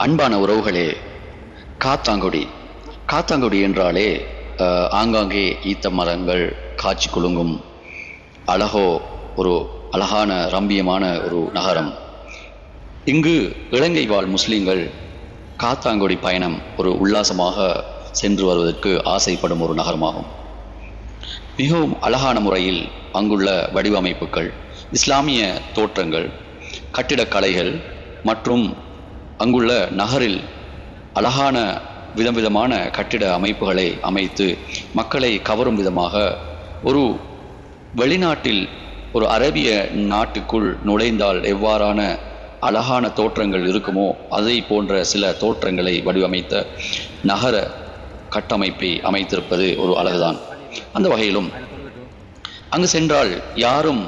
அன்பான உறவுகளே, காத்தாங்குடி காத்தாங்குடி என்றாலே ஆங்காங்கே ஈத்த மரங்கள் காட்சி குலுங்கும் ஒரு அழகான ரம்பியமான ஒரு நகரம். இங்கு இலங்கை வாழ் முஸ்லீம்கள் காத்தாங்குடி பயணம் ஒரு உல்லாசமாக சென்று வருவதற்கு ஆசைப்படும் ஒரு நகரமாகும். மிகவும் அழகான முறையில் அங்குள்ள வடிவமைப்புகள், இஸ்லாமிய தோற்றங்கள், கட்டிடக்கலைகள் மற்றும் அங்குள்ள நகரில் அழகான விதவிதமான கட்டிட அமைப்புகளை அமைத்து மக்களை கவரும் விதமாக ஒரு வெளிநாட்டில் ஒரு அரேபிய நாட்டுக்குள் நுழைந்தால் எவ்வாறான அழகான தோற்றங்கள் இருக்குமோ அதை போன்ற சில தோற்றங்களை வடிவமைத்த நகர கட்டமைப்பை அமைத்திருப்பது ஒரு அழகுதான். அந்த வகையிலும் அங்கு சென்றால் யாரும்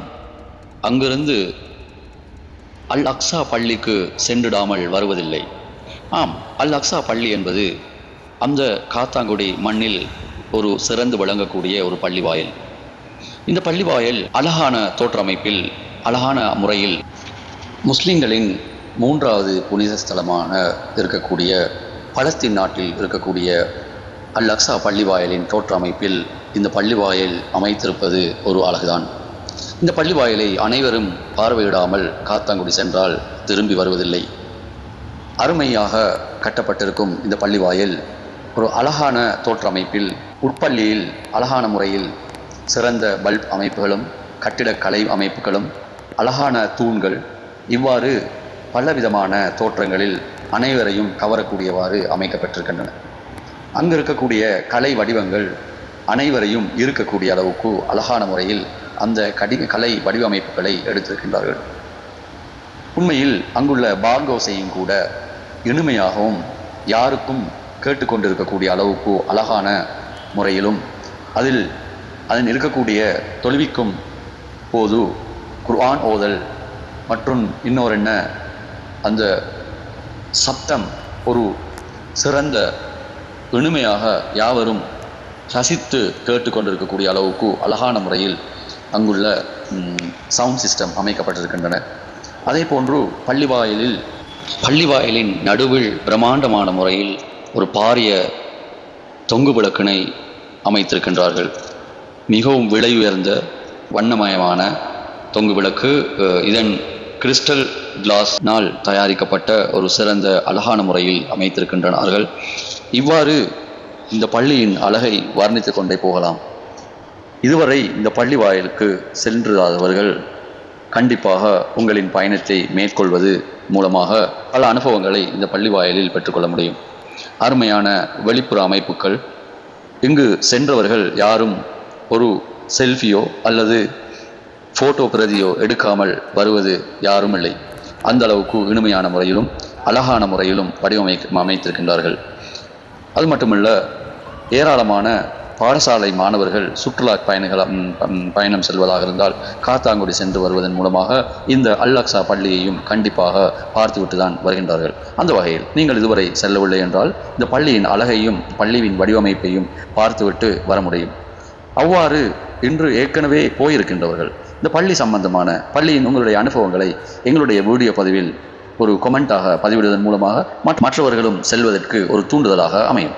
அங்கிருந்து அல் அக்ஸா பள்ளிக்கு சென்றிடாமல் வருவதில்லை. ஆம், அல் அக்ஸா பள்ளி என்பது அந்த காத்தாங்குடி மண்ணில் ஒரு சிறந்து விளங்கக்கூடிய ஒரு பள்ளிவாயல். இந்த பள்ளிவாயல் அழகான தோற்றமைப்பில் அழகான முறையில் முஸ்லிம்களின் மூன்றாவது புனித ஸ்தலமான இருக்கக்கூடிய பலஸ்தீன் நாட்டில் இருக்கக்கூடிய அல் அக்ஸா பள்ளிவாயலின் தோற்றமைப்பில் இந்த பள்ளிவாயல் அமைத்திருப்பது ஒரு அழகுதான். இந்த பள்ளிவாயலை அனைவரும் பார்வையிடாமல் காத்தாங்குடி சென்றால் திரும்பி வருவதில்லை. அருமையாக கட்டப்பட்டிருக்கும் இந்த பள்ளிவாயல் ஒரு அழகான தோற்றமைப்பில் உட்பள்ளியில் அழகான முறையில் சிறந்த பல்ப் அமைப்புகளும் கட்டிடக்கலை அமைப்புகளும் அழகான தூண்கள் இவ்வாறு பலவிதமான தோற்றங்களில் அனைவரையும் கவரக்கூடியவாறு அமைக்கப்பட்டிருக்கின்றன. அங்கு இருக்கக்கூடிய கலை வடிவங்கள் அனைவரையும் இருக்கக்கூடிய அளவுக்கு அழகான முறையில் அந்த கலை வடிவமைப்புகளை எடுத்திருக்கின்றார்கள். உண்மையில் அங்குள்ள பாங்கோசையும் கூட இனிமையாகவும் யாருக்கும் கேட்டுக்கொண்டிருக்கக்கூடிய அளவுக்கு அழகான முறையிலும் அதில் இருக்கக்கூடிய தொழுவிக்கும் போது குர்ஆன் ஓதல் மற்றும் இன்னொரு அந்த சப்தம் ஒரு சிறந்த இனிமையாக யாவரும் ரசித்து கேட்டுக்கொண்டிருக்கக்கூடிய அளவுக்கு அழகான முறையில் அங்குள்ள சவுண்ட் சிஸ்டம் அமைக்கப்பட்டிருக்கின்றன. அதே போன்று பள்ளிவாயலின் நடுவில் பிரம்மாண்டமான முறையில் ஒரு பாரிய தொங்கு விளக்கினை அமைத்திருக்கின்றார்கள். மிகவும் விலை உயர்ந்த வண்ணமயமான தொங்கு விளக்கு. இதன் கிறிஸ்டல் கிளாஸ்னால் தயாரிக்கப்பட்ட ஒரு சிறந்த அழகான முறையில் அமைத்திருக்கின்றார்கள். இவ்வாறு இந்த பள்ளியின் அழகை வர்ணித்து கொண்டே போகலாம். இதுவரை இந்த பள்ளி வாயிலுக்கு சென்றாதவர்கள் கண்டிப்பாக உங்களின் பயணத்தை மேற்கொள்வது மூலமாக பல அனுபவங்களை இந்த பள்ளி வாயிலில் பெற்றுக்கொள்ள முடியும். அருமையான வெளிப்புற அமைப்புகள். இங்கு சென்றவர்கள் யாரும் ஒரு செல்ஃபியோ அல்லது ஃபோட்டோ பிரதியோ எடுக்காமல் வருவது யாரும் இல்லை. அந்த அளவுக்கு இனிமையான முறையிலும் அழகான முறையிலும் அமைத்திருக்கின்றார்கள். அது மட்டுமல்ல, ஏராளமான பாடசாலை மாணவர்கள் சுற்றுலா பயணம் செல்வதாக இருந்தால் காத்தாங்குடி சென்று வருவதன் மூலமாக இந்த அல் அக்ஸா பள்ளியையும் கண்டிப்பாக பார்த்துவிட்டு தான் வருகின்றார்கள். அந்த வகையில் நீங்கள் இதுவரை செல்லவில்லை என்றால் இந்த பள்ளியின் அழகையும் பள்ளியின் வடிவமைப்பையும் பார்த்துவிட்டு வர முடியும். அவ்வாறு இன்று ஏற்கனவே போயிருக்கின்றவர்கள் இந்த பள்ளி சம்பந்தமான பள்ளியின் உங்களுடைய அனுபவங்களை எங்களுடைய வீடியோ பதிவில் ஒரு கொமெண்டாக பதிவிடுவதன் மூலமாக மற்றவர்களும் செல்வதற்கு ஒரு தூண்டுதலாக அமையும்.